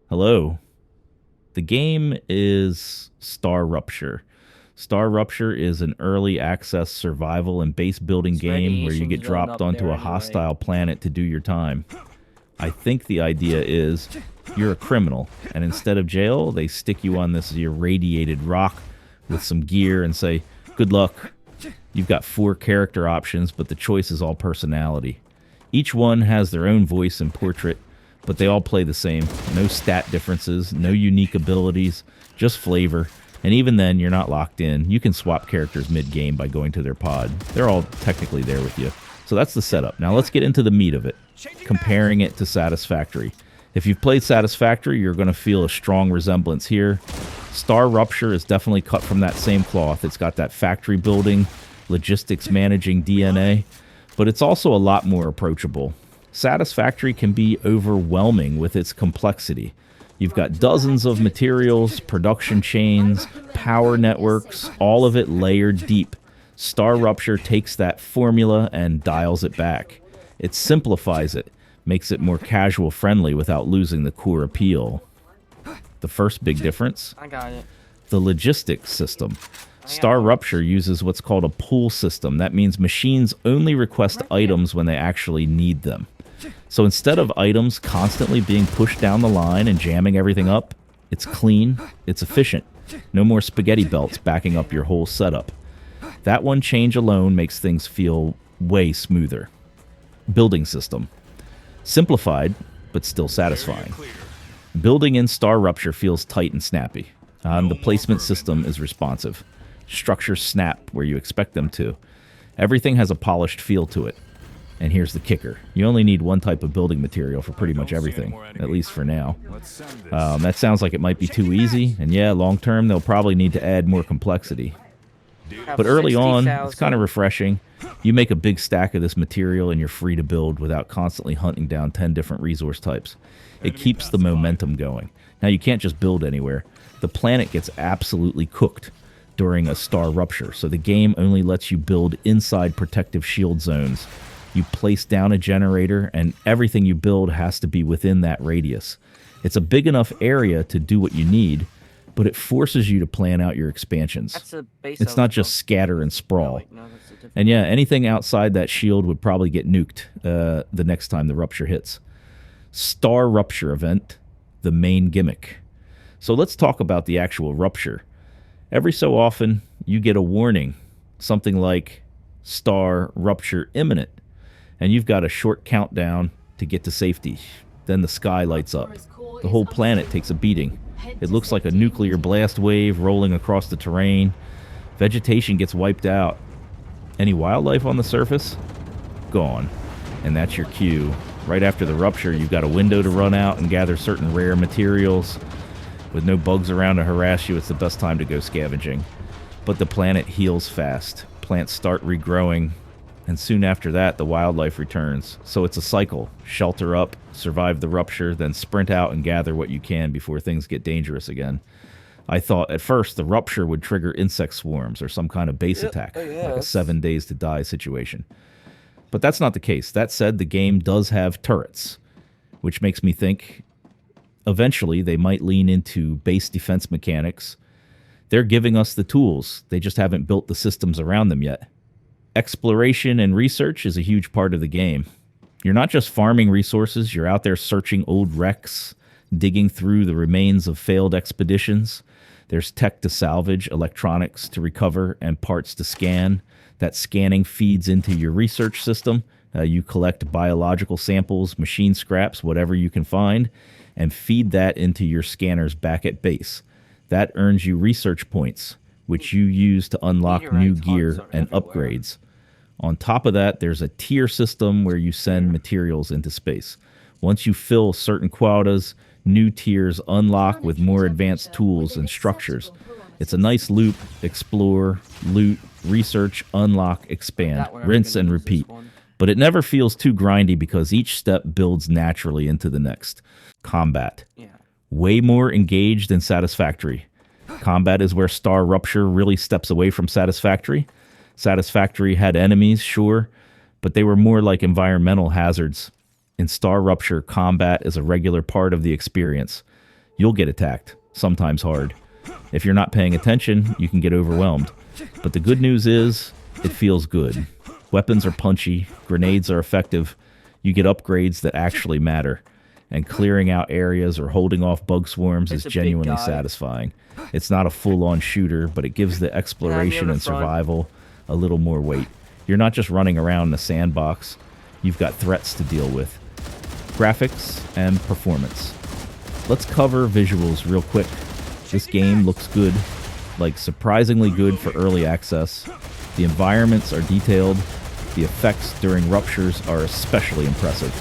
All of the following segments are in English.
Hello. The game is Star Rupture. Star Rupture is an early access survival and base building This game where you radiation's get going dropped up onto there a anyway. hostile planet to do your time. I think the idea is you're a criminal, and instead of jail, they stick you on this irradiated rock with some gear and say, good luck. You've got 4 character options, but the choice is all personality. Each one has their own voice and portrait, but they all play the same. No stat differences, no unique abilities, just flavor. And even then, you're not locked in. You can swap characters mid-game by going to their pod. They're all technically there with you. So that's the setup. Now let's get into the meat of it, comparing it to Satisfactory. If you've played Satisfactory, you're going to feel a strong resemblance here. Star Rupture is definitely cut from that same cloth. It's got that factory building, logistics managing DNA, but it's also a lot more approachable. Satisfactory can be overwhelming with its complexity. You've got dozens of materials, production chains, power networks, all of it layered deep. Star Rupture takes that formula and dials it back. It simplifies it, makes it more casual friendly without losing the core appeal. The first big difference, I got it. the logistics system. Star Rupture uses what's called a pull system. That means machines only request items when they actually need them. So instead of items constantly being pushed down the line and jamming everything up, it's clean, it's efficient. No more spaghetti belts backing up your whole setup. That one change alone makes things feel way smoother. Building system. Simplified, but still satisfying. Building in Star Rupture feels tight and snappy. The placement system is responsive. Structures snap where you expect them to. Everything has a polished feel to it. And here's the kicker. You only need one type of building material for pretty much everything, at least for now. That sounds like it might be too easy, and yeah, long term they'll probably need to add more complexity. Have But early on, it's kind of 60,000. refreshing. You make a big stack of this material and you're free to build without constantly hunting down 10 different resource types. It keeps the momentum going. Now, you can't just build anywhere. The planet gets absolutely cooked during a star rupture, so the game only lets you build inside protective shield zones. You place down a generator, and everything you build has to be within that radius. It's a big enough area to do what you need, but it forces you to plan out your expansions. That's a base. It's not just scatter and sprawl. Wait, no, that's a different. And yeah, anything outside that shield would probably get nuked the next time the rupture hits. Star Rupture event, the main gimmick. So let's talk about the actual rupture. Every so often, you get a warning, something like Star Rupture imminent, and you've got a short countdown to get to safety. Then the sky lights up. The whole planet takes a beating. It looks like a nuclear blast wave rolling across the terrain. Vegetation gets wiped out. Any wildlife on the surface? Gone. And that's your cue. Right after the rupture, you've got a window to run out and gather certain rare materials. With no bugs around to harass you, it's the best time to go scavenging. But the planet heals fast. Plants start regrowing, and soon after that, the wildlife returns. So it's a cycle. Shelter up, survive the rupture, then sprint out and gather what you can before things get dangerous again. I thought at first the rupture would trigger insect swarms or some kind of base attack, like a 7 days to die situation. But that's not the case. That said, the game does have turrets, which makes me think eventually they might lean into base defense mechanics. They're giving us the tools. They just haven't built the systems around them yet. Exploration and research is a huge part of the game. You're not just farming resources, you're out there searching old wrecks, digging through the remains of failed expeditions. There's tech to salvage, electronics to recover, and parts to scan. That scanning feeds into your research system. You collect biological samples, machine scraps, whatever you can find, and feed that into your scanners back at base. That earns you research points, which you use to unlock new gear and upgrades. On top of that, there's a tier system where you send materials into space. Once you fill certain quotas, new tiers unlock with more advanced tools and structures. It's a nice loop: explore, loot, research, unlock, expand, rinse and repeat. But it never feels too grindy because each step builds naturally into the next. Combat. Way more engaged than Satisfactory. Combat is where Star Rupture really steps away from Satisfactory. Satisfactory had enemies, sure, but they were more like environmental hazards. In Star Rupture, combat is a regular part of the experience. You'll get attacked, sometimes hard. If you're not paying attention, you can get overwhelmed. But the good news is, it feels good. Weapons are punchy, grenades are effective, you get upgrades that actually matter. And clearing out areas or holding off bug swarms is genuinely satisfying. It's not a full-on shooter, but it gives the exploration and survival a little more weight. You're not just running around in a sandbox, you've got threats to deal with. Graphics and performance. Let's cover visuals real quick. This game looks good, like surprisingly good for early access. The environments are detailed. The effects during ruptures are especially impressive.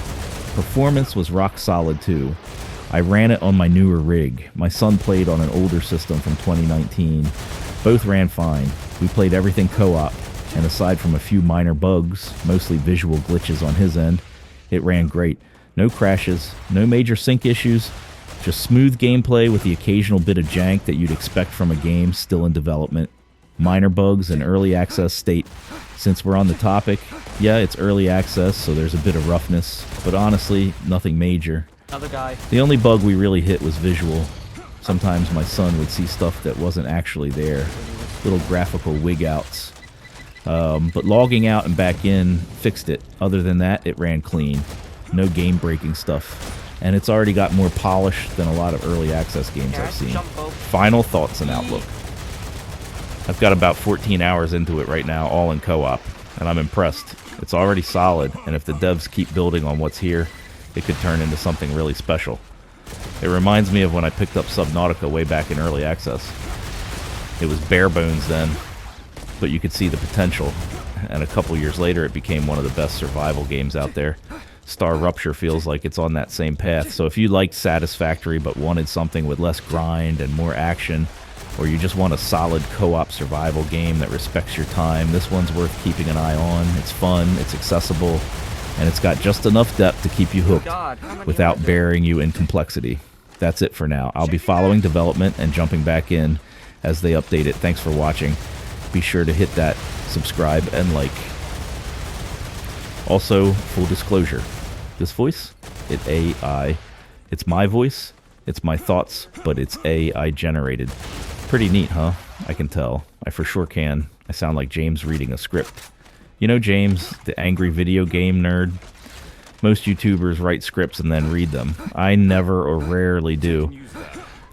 Performance was rock solid too. I ran it on my newer rig. My son played on an older system from 2019. Both ran fine. We played everything co-op, and aside from a few minor bugs, mostly visual glitches on his end, it ran great. No crashes, no major sync issues, just smooth gameplay with the occasional bit of jank that you'd expect from a game still in development. Minor bugs and early access state. Since we're on the topic, yeah, it's early access, so there's a bit of roughness, but honestly, nothing major. Another guy. The only bug we really hit was visual. Sometimes my son would see stuff that wasn't actually there. Little graphical wig outs. But logging out and back in fixed it. Other than that, it ran clean. No game-breaking stuff. And it's already got more polish than a lot of early access games I've seen. Final thoughts and outlook. I've got about 14 hours into it right now, all in co-op, and I'm impressed. It's already solid, and if the devs keep building on what's here, it could turn into something really special. It reminds me of when I picked up Subnautica way back in early access. It was bare bones then, but you could see the potential, and a couple years later it became one of the best survival games out there. Star Rupture feels like it's on that same path, so if you liked Satisfactory but wanted something with less grind and more action, or you just want a solid co-op survival game that respects your time, this one's worth keeping an eye on. It's fun, it's accessible, and it's got just enough depth to keep you hooked without burying you in complexity. That's it for now. I'll be following development and jumping back in as they update it. Thanks for watching. Be sure to hit that subscribe and like. Also, full disclosure, this voice, it's AI. It's my voice, it's my thoughts, but it's AI generated. Pretty neat, huh? I can tell. I for sure can. I sound like James reading a script. You know James, the angry video game nerd? Most YouTubers write scripts and then read them. I never or rarely do.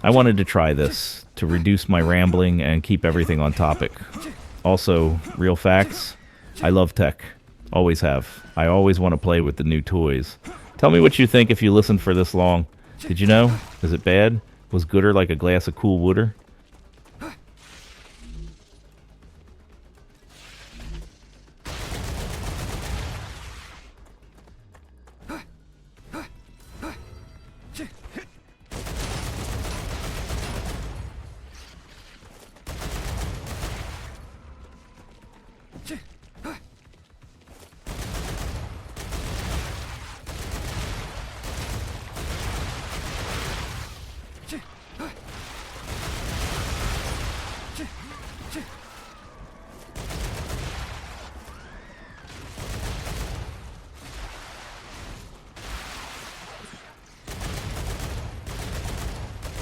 I wanted to try this, to reduce my rambling and keep everything on topic. Also, real facts, I love tech. Always have. I always want to play with the new toys. Tell me what you think if you listened for this long. Did you know? Is it bad? Was gooder like a glass of cool water?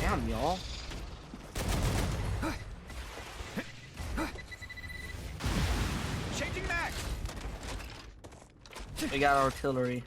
Damn, y'all. Changing max. We got artillery.